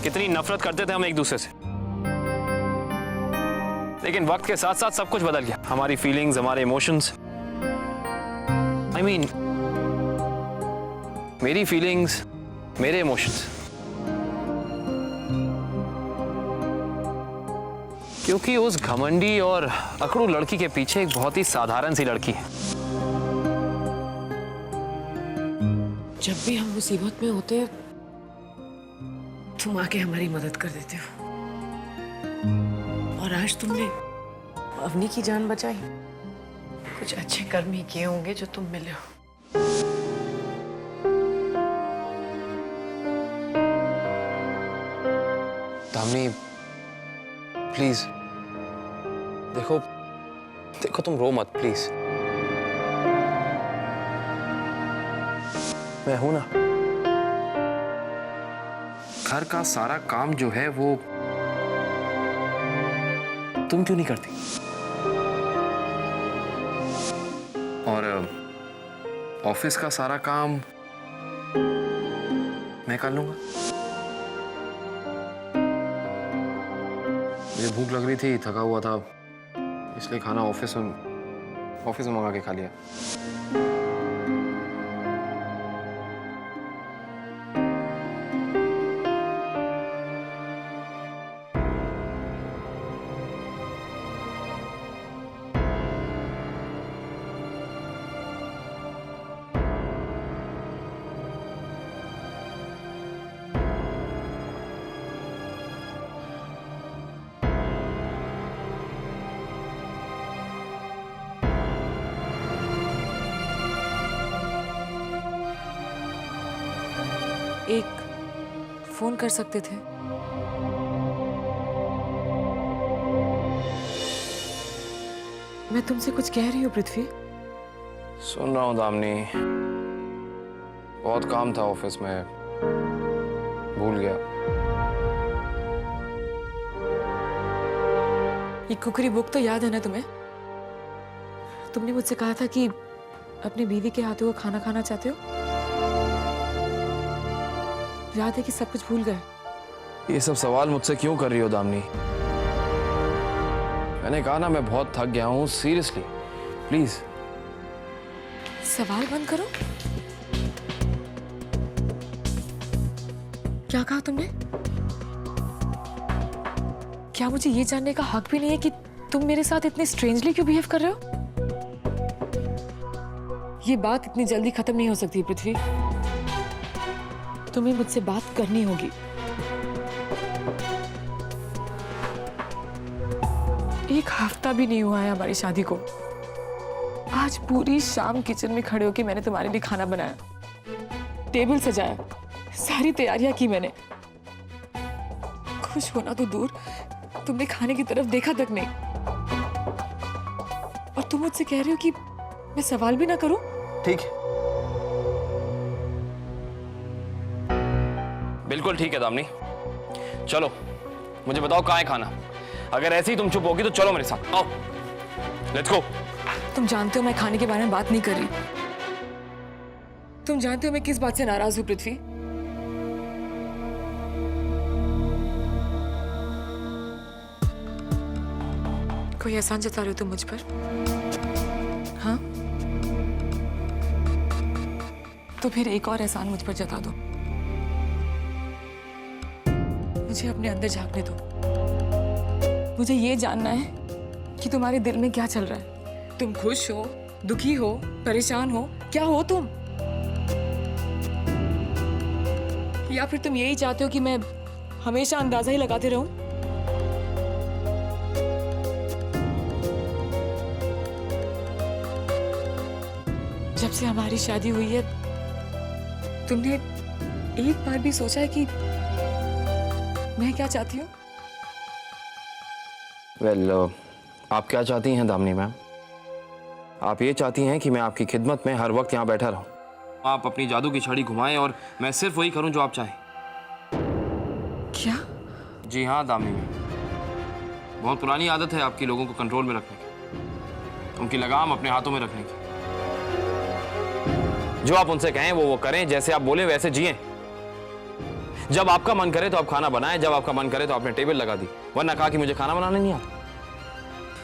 कितनी नफरत करते थे हम एक दूसरे से, लेकिन वक्त के साथ साथ सब कुछ बदल गया। हमारी फीलिंग्स, हमारे इमोशंस, आई मीन मेरी फीलिंग्स, मेरे इमोशंस। क्योंकि उस घमंडी और अकड़ू लड़की के पीछे एक बहुत ही साधारण सी लड़की है। जब भी हम मुसीबत में होते हैं तुम आके हमारी मदद कर देते हो, और आज तुमने अवनी की जान बचाई। कुछ अच्छे कर्म ही किए होंगे जो तुम मिले हो। दामिनी प्लीज, देखो देखो तुम रो मत प्लीज। मैं हूं ना। घर का सारा काम जो है वो तुम क्यों नहीं करती? और ऑफिस का सारा काम मैं कर लूंगा। मुझे भूख लग रही थी, थका हुआ था, इसलिए खाना ऑफिस में मंगा के खा लिया। एक फोन कर सकते थे। मैं तुमसे कुछ कह रही हूँ पृथ्वी। सुन रहा हूँ दामिनी, बहुत काम था ऑफिस में, भूल गया। ये कुकरी बुक तो याद है ना तुम्हें? तुमने मुझसे कहा था कि अपनी बीवी के हाथों का खाना खाना चाहते हो। याद है कि सब कुछ भूल गए? ये सब सवाल मुझसे क्यों कर रही हो दामिनी? मैंने कहा ना मैं बहुत थक गया हूँ, सीरियसली प्लीज। सवाल बंद करो। क्या कहा तुमने? क्या मुझे ये जानने का हक भी नहीं है कि तुम मेरे साथ इतने स्ट्रेंजली क्यों बिहेव कर रहे हो? ये बात इतनी जल्दी खत्म नहीं हो सकती पृथ्वी। तुम्हें मुझसे बात करनी होगी। एक हफ्ता भी नहीं हुआ है हमारी शादी को। आज पूरी शाम किचन में खड़े होकर मैंने तुम्हारे लिए खाना बनाया, टेबल सजाया, सारी तैयारियां की मैंने। खुश होना तो दूर, तुमने खाने की तरफ देखा तक नहीं। और तुम मुझसे कह रहे हो कि मैं सवाल भी ना करूं? ठीक है, बिल्कुल ठीक है दामिनी। चलो मुझे बताओ कहाँ है खाना। अगर ऐसे ही तुम चुप होगी तो चलो मेरे साथ, आओ लेट्स गो। तुम जानते हो मैं खाने के बारे में बात नहीं कर रही। तुम जानते हो मैं किस बात से नाराज हूं पृथ्वी? कोई एहसान जता रहे हो तुम मुझ पर? हाँ, तो फिर एक और एहसान मुझ पर जता दो। मुझे अपने अंदर झांकने दो। मुझे ये जानना है कि तुम्हारे दिल में क्या चल रहा है। तुम खुश हो, दुखी हो, परेशान हो, क्या हो तुम? या फिर तुम यही चाहते हो कि मैं हमेशा अंदाजा ही लगाते रहूं? जब से हमारी शादी हुई है तुमने एक बार भी सोचा है कि मैं क्या चाहती हूँ? वेल, आप क्या चाहती हैं दामिनी मैम? आप ये चाहती हैं कि मैं आपकी खिदमत में हर वक्त यहाँ बैठा रहूं, आप अपनी जादू की छड़ी घुमाएं और मैं सिर्फ वही करूं जो आप चाहें। क्या? जी हाँ दामिनी मैम, बहुत पुरानी आदत है आपकी लोगों को कंट्रोल में रखने की, उनकी लगाम अपने हाथों में रखने की। जो आप उनसे कहें वो करें, जैसे आप बोले वैसे जिएं। जब आपका मन करे तो आप खाना बनाएं, जब आपका मन करे तो आपने टेबल लगा दी, वरना कहा कि मुझे खाना बनाना नहीं आता।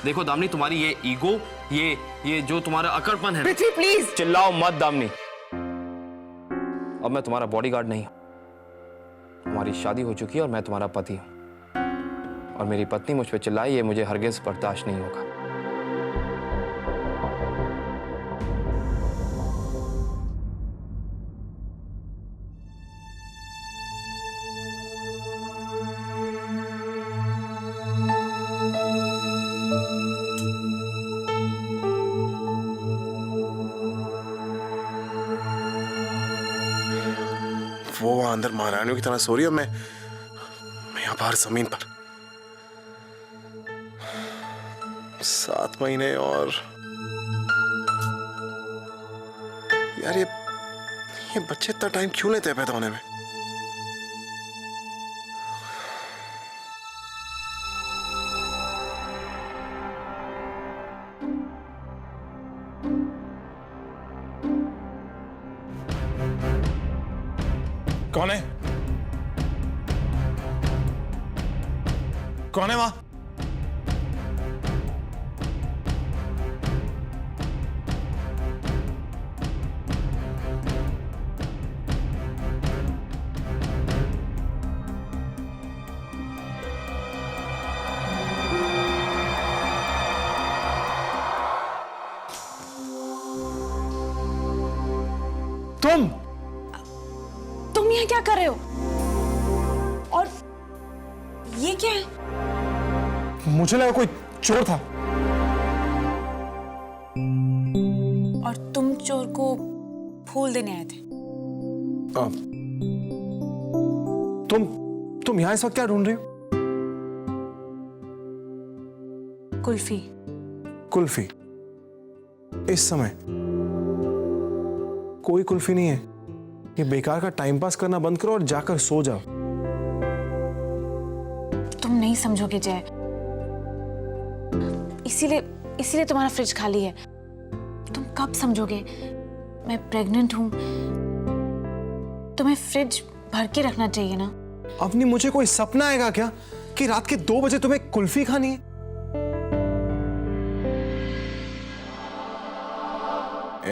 देखो दामिनी, तुम्हारी ये ईगो, ये जो तुम्हारा अकड़पन है। पृथ्वी प्लीज! चिल्लाओ मत दामिनी। अब मैं तुम्हारा बॉडीगार्ड नहीं हूं, हमारी शादी हो चुकी है और मैं तुम्हारा पति हूं, और मेरी पत्नी मुझ पे चिल्लाए ये मुझे हरगिज बर्दाश्त नहीं होगा। वो वहां अंदर महारानियों की तरह सो रही है, मैं यहाँ बाहर जमीन पर। 7 महीने और यार ये बच्चे इतना टाइम क्यों लेते हैं पैदा होने में? कौन है? कौन है वहां? तुम यहाँ क्या कर रहे हो? और ये क्या है? मुझे लगा कोई चोर था। और तुम चोर को फूल देने आए थे? तुम यहाँ इस वक्त क्या ढूंढ रही हो? कुल्फी। कुल्फी? इस समय कोई कुल्फी नहीं है। ये बेकार का टाइम पास करना बंद करो और जाकर सो जाओ। तुम नहीं समझोगे जय, इसीलिए तुम्हारा फ्रिज खाली है। तुम कब समझोगे? मैं प्रेग्नेंट हूं, तुम्हें फ्रिज भर के रखना चाहिए ना। अपनी मुझे कोई सपना आएगा क्या कि रात के 2 बजे तुम्हें कुल्फी खानी है?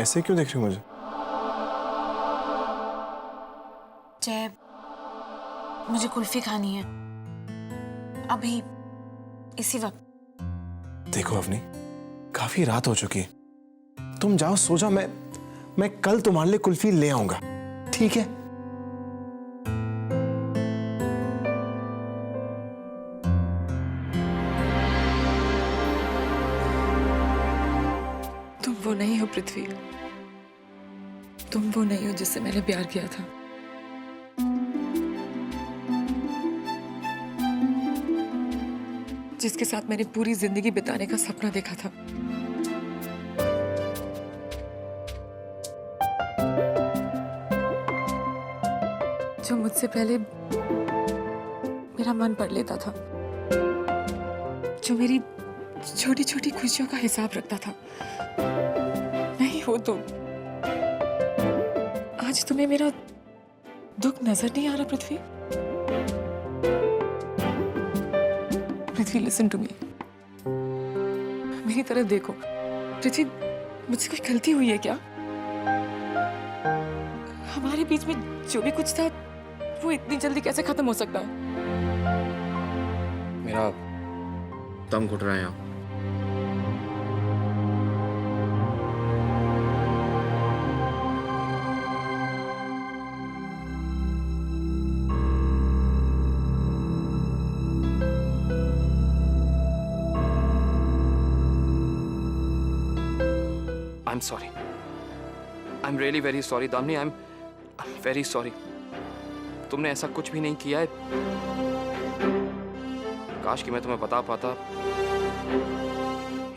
ऐसे क्यों देख रही हो मुझे? जय, मुझे कुल्फी खानी है अभी, इसी वक्त। देखो अवनी, काफी रात हो चुकी है, तुम जाओ सो जाओ। मैं कल तुम्हारे लिए कुल्फी ले आऊंगा, ठीक है? तुम वो नहीं हो पृथ्वी, तुम वो नहीं हो जिससे मैंने प्यार किया था। जिसके साथ मैंने पूरी जिंदगी बिताने का सपना देखा था। जो मुझसे पहले मेरा मन पढ़ लेता था, जो मेरी छोटी छोटी खुशियों का हिसाब रखता था। नहीं हो तुम। आज तुम्हें मेरा दुख नजर नहीं आ रहा पृथ्वी? पृथ्वी लिसन टू मी, मेरी तरफ देखो। पृथ्वी, मुझसे कोई गलती हुई है क्या? हमारे बीच में जो भी कुछ था वो इतनी जल्दी कैसे खत्म हो सकता है? मेरा दम घुट रहा है यहाँ। I'm sorry. I'm really very sorry, Damini. I'm very sorry. तुमने ऐसा कुछ भी नहीं किया है. काश कि मैं तुम्हें बता पाता।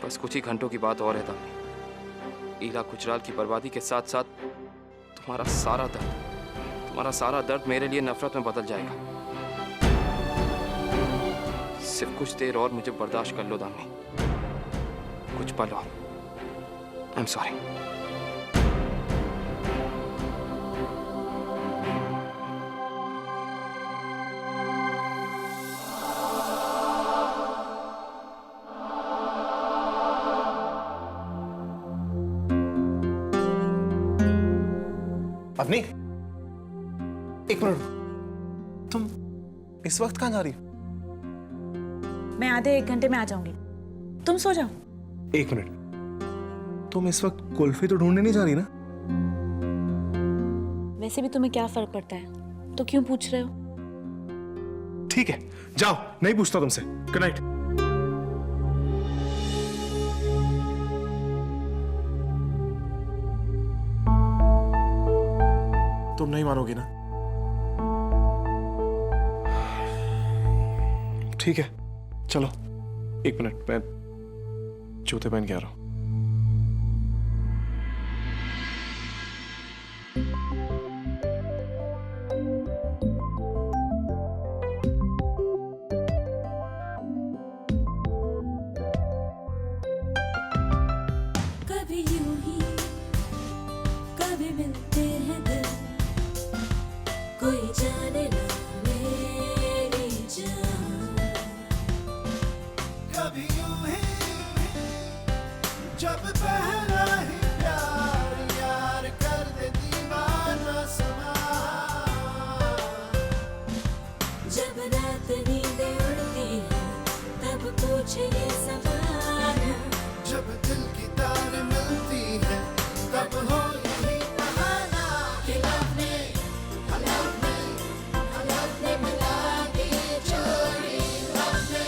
बस कुछ ही घंटों की बात और है दामिनी। ईला गुजराल की बर्बादी के साथ साथ तुम्हारा सारा दर्द मेरे लिए नफरत में बदल जाएगा। सिर्फ कुछ देर और मुझे बर्दाश्त कर लो दामिनी, कुछ पल और। I am sorry. अवनी, एक मिनट, तुम इस वक्त कहाँ जा रही हो? मैं आधे 1 घंटे में आ जाऊंगी, तुम सो जाओ। एक मिनट, तुम इस वक्त कुल्फी तो ढूंढने नहीं जा रही ना? वैसे भी तुम्हें क्या फर्क पड़ता है, तो क्यों पूछ रहे हो? ठीक है, जाओ, नहीं पूछता तुमसे। Good night. तुम नहीं मानोगी ना? ठीक है, चलो 1 मिनट, मैं जूते पहन के आ रहा हूं। कभी यूं ही कभी मिलते हैं दिल, कोई जाने ना मेरी जान। कभी यूं ही जब पहला ही प्यार यार कर दे दीवाना समा। जब रात नींदें उड़ती हैं तब पूछे ये सवाल, जब दिल की तार मिलती है तब हो यही बहाना कि लव ने मिला दी जोड़ी। लव ने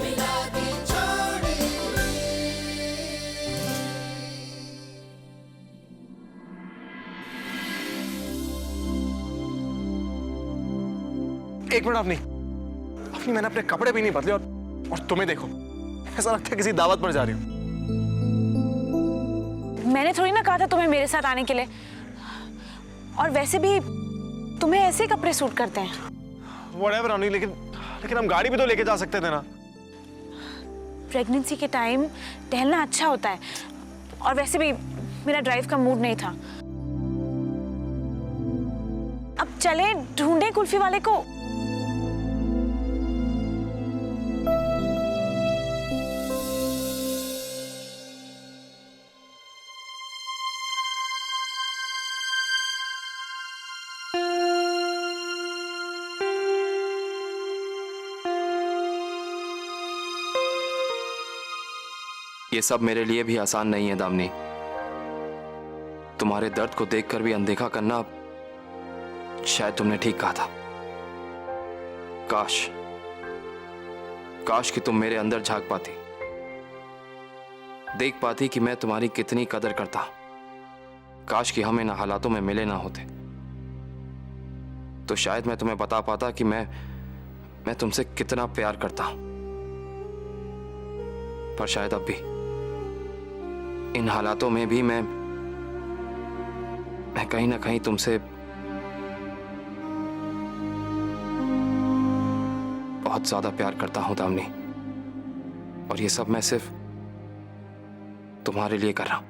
मिला दी जोड़ी। एक मिनट अपनी, मैंने अपने कपड़े भी नहीं बदले और तुम्हें देखो, ऐसा लगता है किसी दावत पर जा रही हूँ। मैंने थोड़ी ना कहा था तुम्हें मेरे साथ आने के लिए, और वैसे भी तुम्हें ऐसे कपड़े सूट करते हैं। Whatever, अनु, लेकिन हम गाड़ी भी तो लेके जा सकते थे ना। प्रेगनेंसी के टाइम टहलना अच्छा होता है, और वैसे भी मेरा ड्राइव का मूड नहीं था। अब चले ढूंढे कुल्फी वाले को। ये सब मेरे लिए भी आसान नहीं है दामिनी। तुम्हारे दर्द को देखकर भी अनदेखा करना, शायद तुमने ठीक कहा था। काश कि तुम मेरे अंदर झांक पाती, देख पाती कि मैं तुम्हारी कितनी कदर करता। काश कि हम इन हालातों में मिले ना होते, तो शायद मैं तुम्हें बता पाता कि मैं तुमसे कितना प्यार करता। पर शायद अब भी इन हालातों में भी मैं कहीं ना कहीं तुमसे बहुत ज्यादा प्यार करता हूं दामिनी, और ये सब मैं सिर्फ तुम्हारे लिए कर रहा हूं।